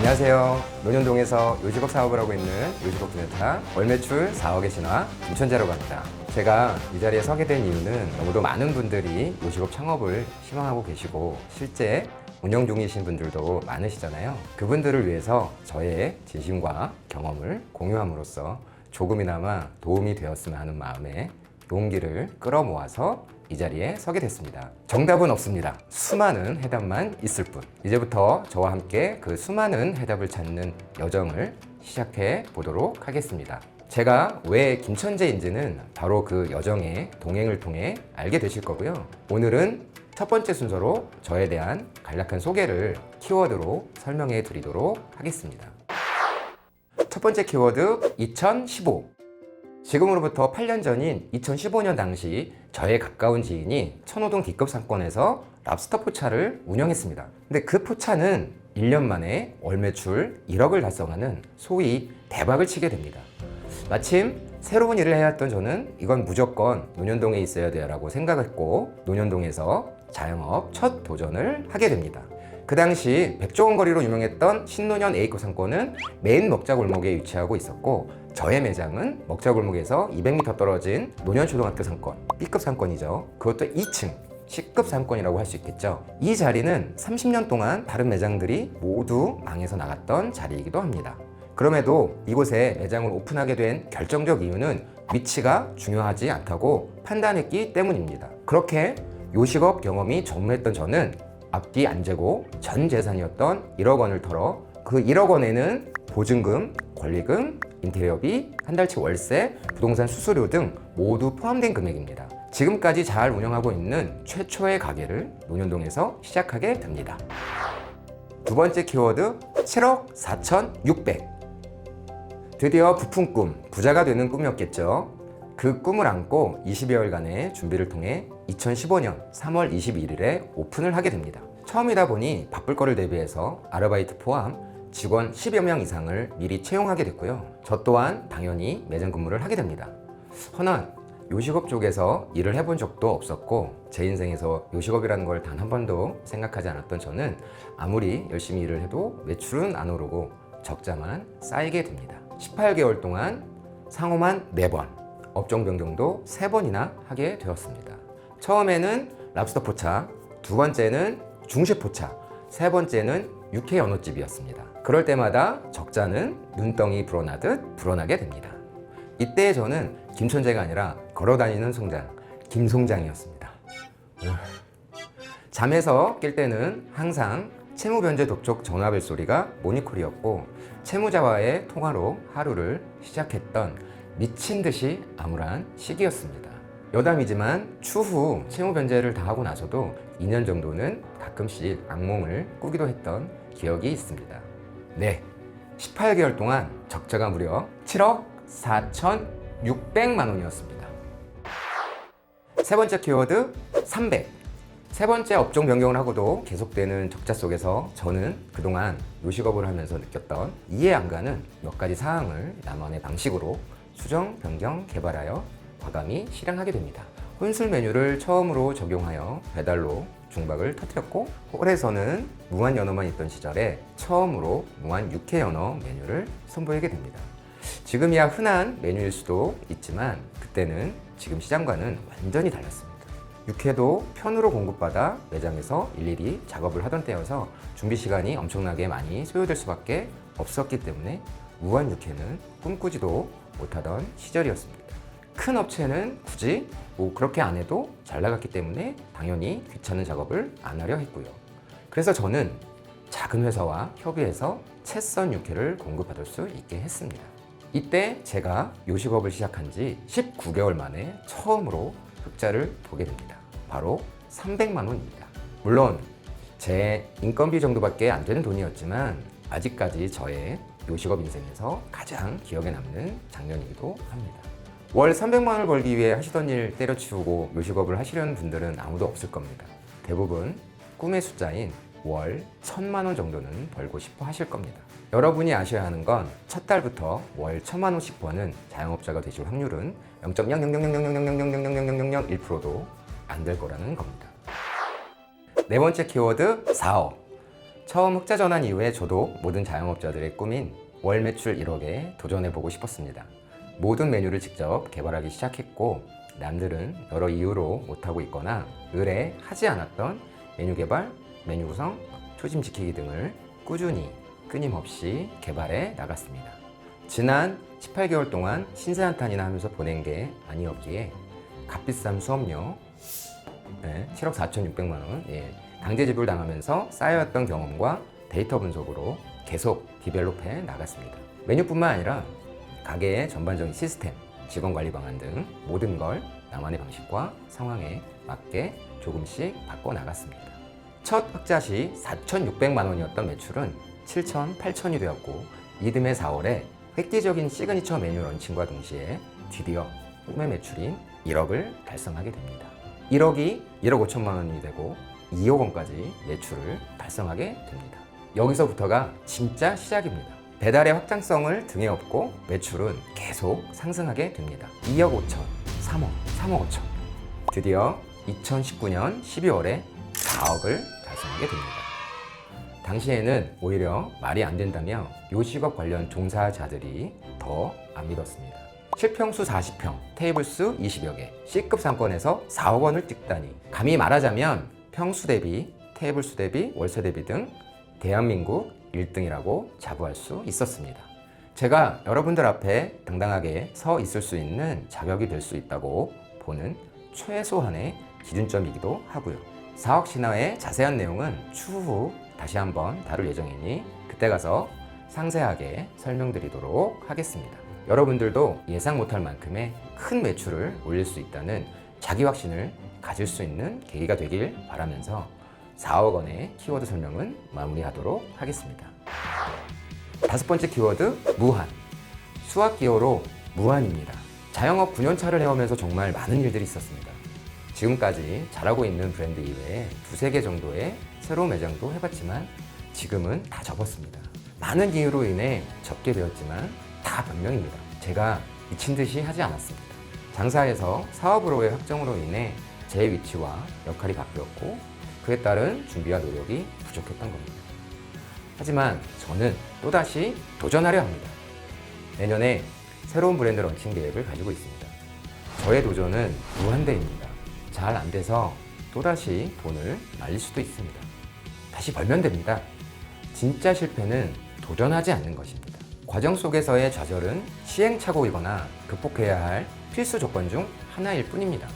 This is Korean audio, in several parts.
안녕하세요. 논현동에서 요식업 사업을 하고 있는 요식업 분야타 월 매출 4억의 신화 김천재라고 합니다. 제가 이 자리에 서게 된 이유는 너무도 많은 분들이 요식업 창업을 희망하고 계시고 실제 운영 중이신 분들도 많으시잖아요. 그분들을 위해서 저의 진심과 경험을 공유함으로써 조금이나마 도움이 되었으면 하는 마음에 용기를 끌어모아서 이 자리에 서게 됐습니다. 정답은 없습니다. 수많은 해답만 있을 뿐. 이제부터 저와 함께 그 수많은 해답을 찾는 여정을 시작해 보도록 하겠습니다. 제가 왜 김천재인지는 바로 그 여정의 동행을 통해 알게 되실 거고요. 오늘은 첫 번째 순서로 저에 대한 간략한 소개를 키워드로 설명해 드리도록 하겠습니다. 첫 번째 키워드 2015. 지금으로부터 8년 전인 2015년 당시 저의 가까운 지인이 천호동 D급 상권에서 랍스터 포차를 운영했습니다. 근데 그 포차는 1년 만에 월 매출 1억을 달성하는 소위 대박을 치게 됩니다. 마침 새로운 일을 해야 했던 저는 이건 무조건 논현동에 있어야 돼요 라고 생각했고 논현동에서 자영업 첫 도전을 하게 됩니다. 그 당시 백종원 거리로 유명했던 신논현 A급 상권은 메인 먹자골목에 위치하고 있었고 저의 매장은 먹자골목에서 200m 떨어진 논현초등학교 상권, B급 상권이죠. 그것도 2층, C급 상권이라고 할 수 있겠죠. 이 자리는 30년 동안 다른 매장들이 모두 망해서 나갔던 자리이기도 합니다. 그럼에도 이곳에 매장을 오픈하게 된 결정적 이유는 위치가 중요하지 않다고 판단했기 때문입니다. 그렇게 요식업 경험이 전무했던 저는 앞뒤 안 재고 전 재산이었던 1억 원을 털어 그 1억 원에는 보증금, 권리금, 인테리어비, 한 달치 월세, 부동산 수수료 등 모두 포함된 금액입니다. 지금까지 잘 운영하고 있는 최초의 가게를 논현동에서 시작하게 됩니다. 두 번째 키워드 7억 4,600. 드디어 부푼 꿈, 부자가 되는 꿈이었겠죠. 그 꿈을 안고 20여일간의 준비를 통해 2015년 3월 21일에 오픈을 하게 됩니다. 처음이다 보니 바쁠 거를 대비해서 아르바이트 포함 직원 10여 명 이상을 미리 채용하게 됐고요. 저 또한 당연히 매장 근무를 하게 됩니다. 허나 요식업 쪽에서 일을 해본 적도 없었고 제 인생에서 요식업이라는 걸 단 한 번도 생각하지 않았던 저는 아무리 열심히 일을 해도 매출은 안 오르고 적자만 쌓이게 됩니다. 18개월 동안 상호만 4번, 업종 변경도 3번이나 하게 되었습니다. 처음에는 랍스터 포차, 두 번째는 중식 포차, 세 번째는 육회 연어집이었습니다. 그럴 때마다 적자는 눈덩이 불어나듯 불어나게 됩니다. 이때 저는 김천재가 아니라 걸어다니는 송장, 김송장이었습니다. 잠에서 깰 때는 항상 채무변제 독촉 전화벨 소리가 모니콜이었고 채무자와의 통화로 하루를 시작했던 미친 듯이 암울한 시기였습니다. 여담이지만 추후 채무 변제를 다 하고 나서도 2년 정도는 가끔씩 악몽을 꾸기도 했던 기억이 있습니다. 네, 18개월 동안 적자가 무려 7억 4,600만 원이었습니다. 세 번째 키워드 300. 세 번째 업종 변경을 하고도 계속되는 적자 속에서 저는 그동안 요식업을 하면서 느꼈던 이해 안 가는 몇 가지 사항을 나만의 방식으로 수정, 변경, 개발하여 과감히 실행하게 됩니다. 혼술 메뉴를 처음으로 적용하여 배달로 중박을 터뜨렸고 홀에서는 무한 연어만 있던 시절에 처음으로 무한 육회 연어 메뉴를 선보이게 됩니다. 지금이야 흔한 메뉴일 수도 있지만 그때는 지금 시장과는 완전히 달랐습니다. 육회도 편으로 공급받아 매장에서 일일이 작업을 하던 때여서 준비 시간이 엄청나게 많이 소요될 수밖에 없었기 때문에 무한 육회는 꿈꾸지도 못하던 시절이었습니다. 큰 업체는 굳이 그렇게 안 해도 잘 나갔기 때문에 당연히 귀찮은 작업을 안 하려 했고요. 그래서 저는 작은 회사와 협의해서 채썬 육회를 공급받을 수 있게 했습니다. 이때 제가 요식업을 시작한 지 19개월 만에 처음으로 흑자를 보게 됩니다. 바로 300만 원입니다. 물론 제 인건비 정도밖에 안 되는 돈이었지만 아직까지 저의 요식업 인생에서 가장 기억에 남는 장면이기도 합니다. 월 300만 원을 벌기 위해 하시던 일 때려치우고 요식업을 하시려는 분들은 아무도 없을 겁니다. 대부분 꿈의 숫자인 월 1,000만 원 정도는 벌고 싶어 하실 겁니다. 여러분이 아셔야 하는 건 첫 달부터 월 1,000만 원씩 버는 자영업자가 되실 확률은 0.00000000001%도 안 될 거라는 겁니다. 네 번째 키워드 4억. 처음 흑자 전환 이후에 저도 모든 자영업자들의 꿈인 월 매출 1억에 도전해보고 싶었습니다. 모든 메뉴를 직접 개발하기 시작했고 남들은 여러 이유로 못하고 있거나 의뢰 하지 않았던 메뉴 개발, 메뉴 구성, 초심 지키기 등을 꾸준히 끊임없이 개발해 나갔습니다. 지난 18개월 동안 신세 한탄이나 하면서 보낸 게 아니었기에 값비싼 수업료 7억 4,600만 원 강제 지불 당하면서 쌓여왔던 경험과 데이터 분석으로 계속 디벨롭해 나갔습니다. 메뉴뿐만 아니라 가게의 전반적인 시스템, 직원 관리 방안 등 모든 걸 나만의 방식과 상황에 맞게 조금씩 바꿔 나갔습니다. 첫 흑자 시 4,600만 원이었던 매출은 7,000, 8,000이 되었고 이듬해 4월에 획기적인 시그니처 메뉴 런칭과 동시에 드디어 꿈의 매출인 1억을 달성하게 됩니다. 1억이 1억 5천만 원이 되고 2억 원까지 매출을 달성하게 됩니다. 여기서부터가 진짜 시작입니다. 배달의 확장성을 등에 업고 매출은 계속 상승하게 됩니다. 2억 5천, 3억, 3억 5천. 드디어 2019년 12월에 4억을 달성하게 됩니다. 당시에는 오히려 말이 안 된다며 요식업 관련 종사자들이 더 안 믿었습니다. 실평수 40평, 테이블수 20여 개, C급 상권에서 4억 원을 찍다니. 감히 말하자면 평수 대비, 테이블수 대비, 월세 대비 등 대한민국 1등이라고 자부할 수 있었습니다. 제가 여러분들 앞에 당당하게 서 있을 수 있는 자격이 될 수 있다고 보는 최소한의 기준점이기도 하고요. 4억 신화의 자세한 내용은 추후 다시 한번 다룰 예정이니 그때 가서 상세하게 설명드리도록 하겠습니다. 여러분들도 예상 못할 만큼의 큰 매출을 올릴 수 있다는 자기 확신을 가질 수 있는 계기가 되길 바라면서 4억 원의 키워드 설명은 마무리하도록 하겠습니다. 다섯 번째 키워드, 무한. 수학 기호로 무한입니다. 자영업 9년 차를 해오면서 정말 많은 일들이 있었습니다. 지금까지 잘하고 있는 브랜드 이외에 두세 개 정도의 새로운 매장도 해봤지만 지금은 다 접었습니다. 많은 이유로 인해 접게 되었지만 다 변명입니다. 제가 미친 듯이 하지 않았습니다. 장사에서 사업으로의 확정으로 인해 제 위치와 역할이 바뀌었고 그에 따른 준비와 노력이 부족했던 겁니다. 하지만 저는 또다시 도전하려 합니다. 내년에 새로운 브랜드 런칭 계획을 가지고 있습니다. 저의 도전은 무한대입니다. 잘 안 돼서 또다시 돈을 날릴 수도 있습니다. 다시 벌면 됩니다. 진짜 실패는 도전하지 않는 것입니다. 과정 속에서의 좌절은 시행착오이거나 극복해야 할 필수 조건 중 하나일 뿐입니다.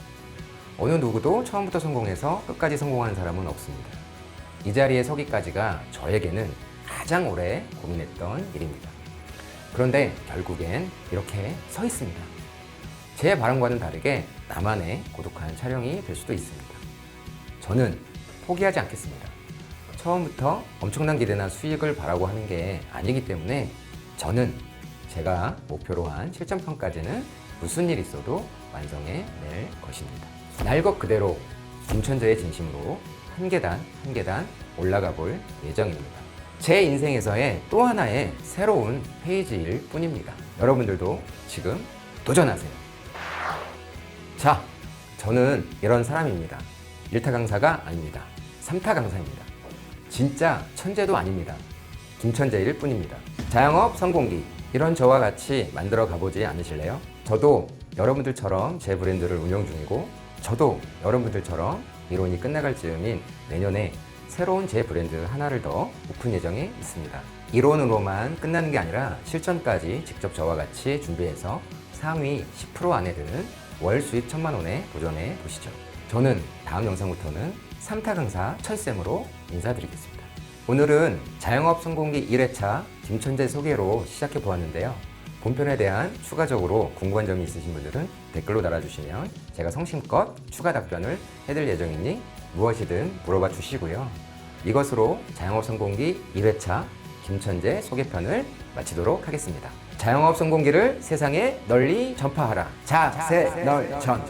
어느 누구도 처음부터 성공해서 끝까지 성공하는 사람은 없습니다. 이 자리에 서기까지가 저에게는 가장 오래 고민했던 일입니다. 그런데 결국엔 이렇게 서 있습니다. 제 바람과는 다르게 나만의 고독한 촬영이 될 수도 있습니다. 저는 포기하지 않겠습니다. 처음부터 엄청난 기대나 수익을 바라고 하는 게 아니기 때문에 저는 제가 목표로 한 실전편까지는 무슨 일이 있어도 완성해 낼 것입니다. 날 것 그대로 김천재의 진심으로 한 계단 한 계단 올라가 볼 예정입니다. 제 인생에서의 또 하나의 새로운 페이지일 뿐입니다. 여러분들도 지금 도전하세요. 자, 저는 이런 사람입니다. 1타 강사가 아닙니다. 3타 강사입니다. 진짜 천재도 아닙니다. 김천재일 뿐입니다. 자영업 성공기, 이런 저와 같이 만들어 가보지 않으실래요? 저도 여러분들처럼 제 브랜드를 운영 중이고 저도 여러분들처럼 이론이 끝나갈 즈음인 내년에 새로운 제 브랜드 하나를 더 오픈 예정에 있습니다. 이론으로만 끝나는 게 아니라 실전까지 직접 저와 같이 준비해서 상위 10% 안에 드는 월 수익 1,000만 원에 도전해 보시죠. 저는 다음 영상부터는 3타 강사 천쌤으로 인사드리겠습니다. 오늘은 자영업 성공기 1회차 김천재 소개로 시작해 보았는데요. 본편에 대한 추가적으로 궁금한 점이 있으신 분들은 댓글로 달아주시면 제가 성심껏 추가 답변을 해드릴 예정이니 무엇이든 물어봐 주시고요. 이것으로 자영업 성공기 1회차 김천재 소개편을 마치도록 하겠습니다. 자영업 성공기를 세상에 널리 전파하라. 자세널전.